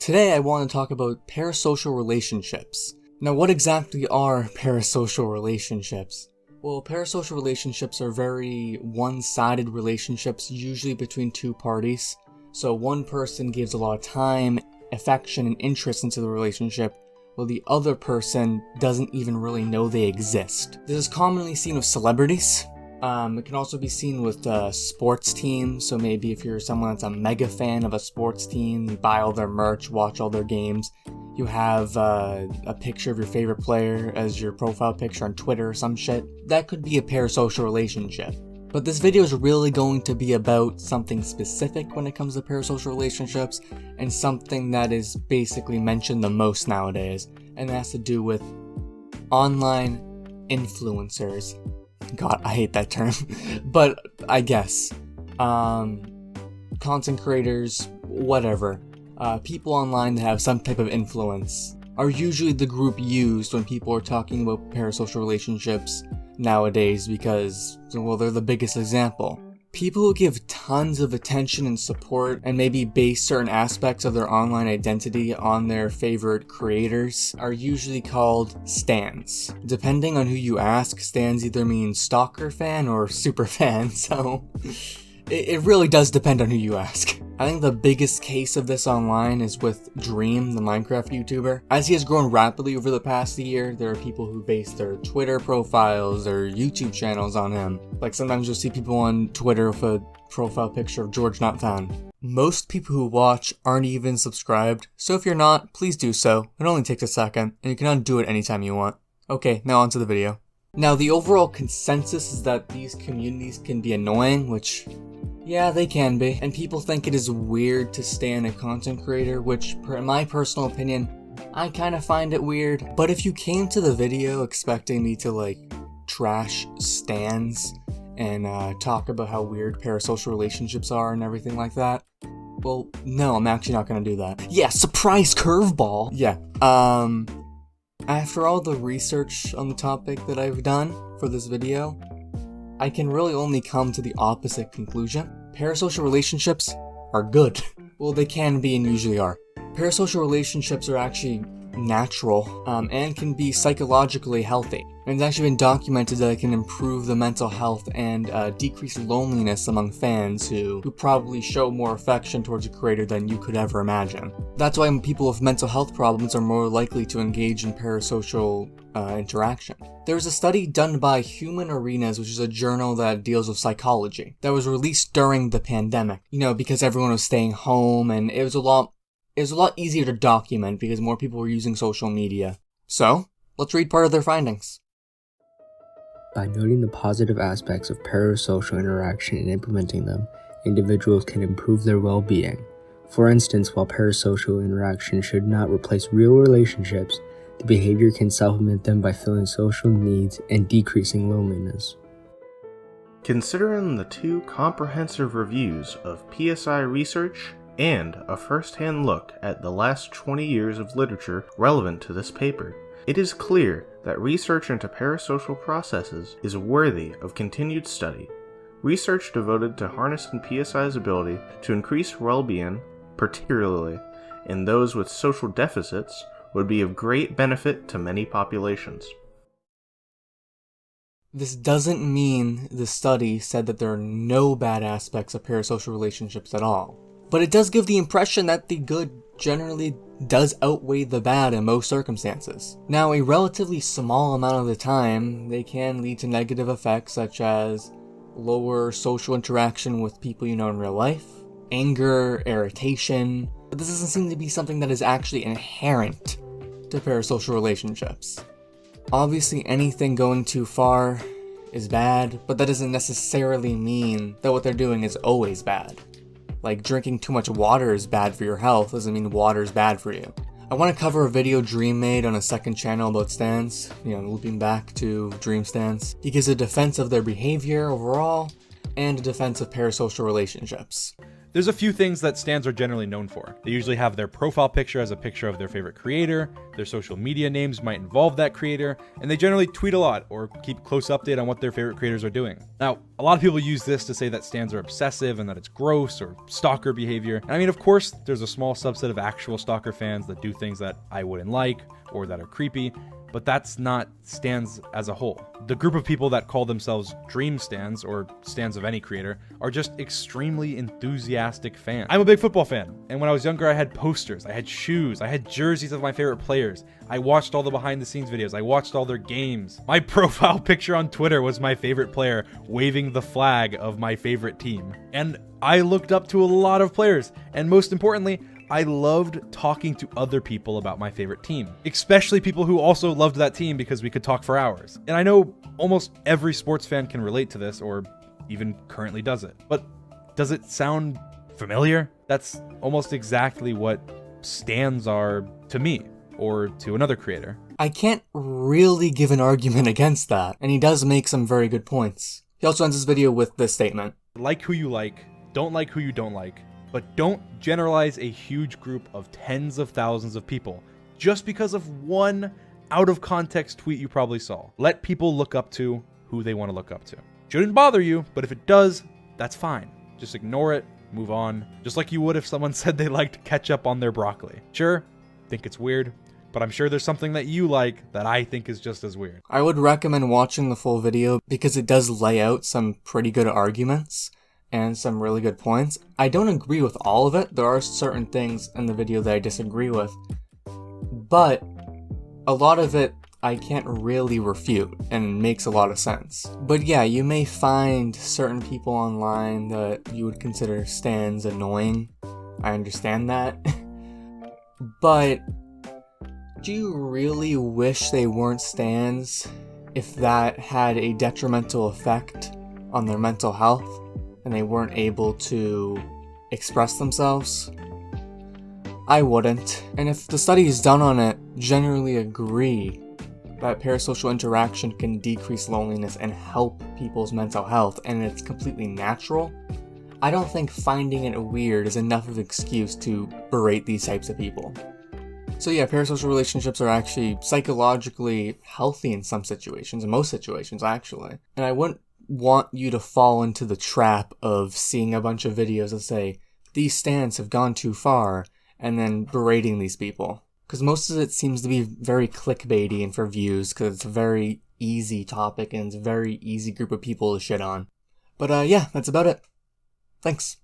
Today I want to talk about parasocial relationships. Now, what exactly are parasocial relationships? Well, parasocial relationships are very one-sided relationships, usually between two parties. So one person gives a lot of time, affection, and interest into the relationship, while the other person doesn't even really know they exist. This is commonly seen with celebrities. It can also be seen with sports teams, so maybe if you're someone that's a mega fan of a sports team, you buy all their merch, watch all their games, you have a picture of your favorite player as your profile picture on Twitter or some shit. That could be a parasocial relationship. But this video is really going to be about something specific when it comes to parasocial relationships, and something that is basically mentioned the most nowadays, and it has to do with online influencers. God, I hate that term, but I guess. Content creators, whatever. People online that have some type of influence are usually the group used when people are talking about parasocial relationships nowadays because, well, they're the biggest example. People who give tons of attention and support and maybe base certain aspects of their online identity on their favorite creators are usually called stans. Depending on who you ask, stans either mean stalker fan or super fan, so it really does depend on who you ask. I think the biggest case of this online is with Dream, the Minecraft YouTuber. As he has grown rapidly over the past year, there are people who base their Twitter profiles or YouTube channels on him. Like sometimes you'll see people on Twitter with a profile picture of GeorgeNotFound. Most people who watch aren't even subscribed, so if you're not, please do so. It only takes a second, and you can undo it anytime you want. Okay, now on to the video. Now, the overall consensus is that these communities can be annoying, which, yeah, they can be. And people think it is weird to stan a content creator, which, in my personal opinion, I kind of find it weird. But if you came to the video expecting me to, trash stans and talk about how weird parasocial relationships are and everything like that, well, no, I'm actually not gonna do that. Yeah, surprise curveball! Yeah, after all the research on the topic that I've done for this video, I can really only come to the opposite conclusion. Parasocial relationships are good. Well, they can be and usually are. Parasocial relationships are actually natural and can be psychologically healthy. And it's actually been documented that it can improve the mental health and decrease loneliness among fans who probably show more affection towards a creator than you could ever imagine. That's why people with mental health problems are more likely to engage in parasocial interaction. There was a study done by Human Arenas, which is a journal that deals with psychology, that was released during the pandemic. You know, because everyone was staying home and it was a lot easier to document because more people were using social media. So, let's read part of their findings. By noting the positive aspects of parasocial interaction and implementing them, individuals can improve their well-being. For instance, while parasocial interaction should not replace real relationships, the behavior can supplement them by filling social needs and decreasing loneliness. Considering the two comprehensive reviews of PSI research and a first-hand look at the last 20 years of literature relevant to this paper, it is clear that research into parasocial processes is worthy of continued study. Research devoted to harnessing PSI's ability to increase well-being, particularly in those with social deficits, would be of great benefit to many populations. This doesn't mean the study said that there are no bad aspects of parasocial relationships at all. But it does give the impression that the good generally does outweigh the bad in most circumstances. Now, a relatively small amount of the time, they can lead to negative effects such as lower social interaction with people you know in real life, anger, irritation, but this doesn't seem to be something that is actually inherent to parasocial relationships. Obviously, anything going too far is bad, but that doesn't necessarily mean that what they're doing is always bad. Like, drinking too much water is bad for your health doesn't mean water is bad for you. I want to cover a video Dream made on a second channel about stans, looping back to Dream stans. He gives a defense of their behavior overall, and a defense of parasocial relationships. There's a few things that stans are generally known for. They usually have their profile picture as a picture of their favorite creator, their social media names might involve that creator, and they generally tweet a lot or keep close update on what their favorite creators are doing. Now, a lot of people use this to say that stans are obsessive and that it's gross or stalker behavior. And I mean, of course, there's a small subset of actual stalker fans that do things that I wouldn't like or that are creepy, but that's not stans as a whole. The group of people that call themselves dream stans, or stans of any creator, are just extremely enthusiastic fans. I'm a big football fan, and when I was younger I had posters, I had shoes, I had jerseys of my favorite players. I watched all the behind the scenes videos, I watched all their games. My profile picture on Twitter was my favorite player waving the flag of my favorite team. And I looked up to a lot of players, and most importantly, I loved talking to other people about my favorite team, especially people who also loved that team because we could talk for hours. And I know almost every sports fan can relate to this, or even currently does it. But does it sound familiar? That's almost exactly what stans are to me, or to another creator. I can't really give an argument against that, and he does make some very good points. He also ends his video with this statement. Like who you like, don't like who you don't like, but don't generalize a huge group of tens of thousands of people just because of one out of context tweet you probably saw. Let people look up to who they want to look up to. Shouldn't bother you, but if it does, that's fine. Just ignore it, move on, just like you would if someone said they liked ketchup on their broccoli. Sure, think it's weird, but I'm sure there's something that you like that I think is just as weird. I would recommend watching the full video because it does lay out some pretty good arguments and some really good points. I don't agree with all of it. There are certain things in the video that I disagree with, but a lot of it I can't really refute and makes a lot of sense. But yeah, you may find certain people online that you would consider stans annoying. I understand that. But do you really wish they weren't stans if that had a detrimental effect on their mental health and they weren't able to express themselves? I wouldn't. And if the studies done on it generally agree that parasocial interaction can decrease loneliness and help people's mental health, and it's completely natural, I don't think finding it weird is enough of an excuse to berate these types of people. So yeah, parasocial relationships are actually psychologically healthy in some situations, in most situations actually. And I wouldn't want you to fall into the trap of seeing a bunch of videos that say, these stans have gone too far, and then berating these people. Because most of it seems to be very clickbaity and for views, because it's a very easy topic and it's a very easy group of people to shit on. But yeah, that's about it. Thanks.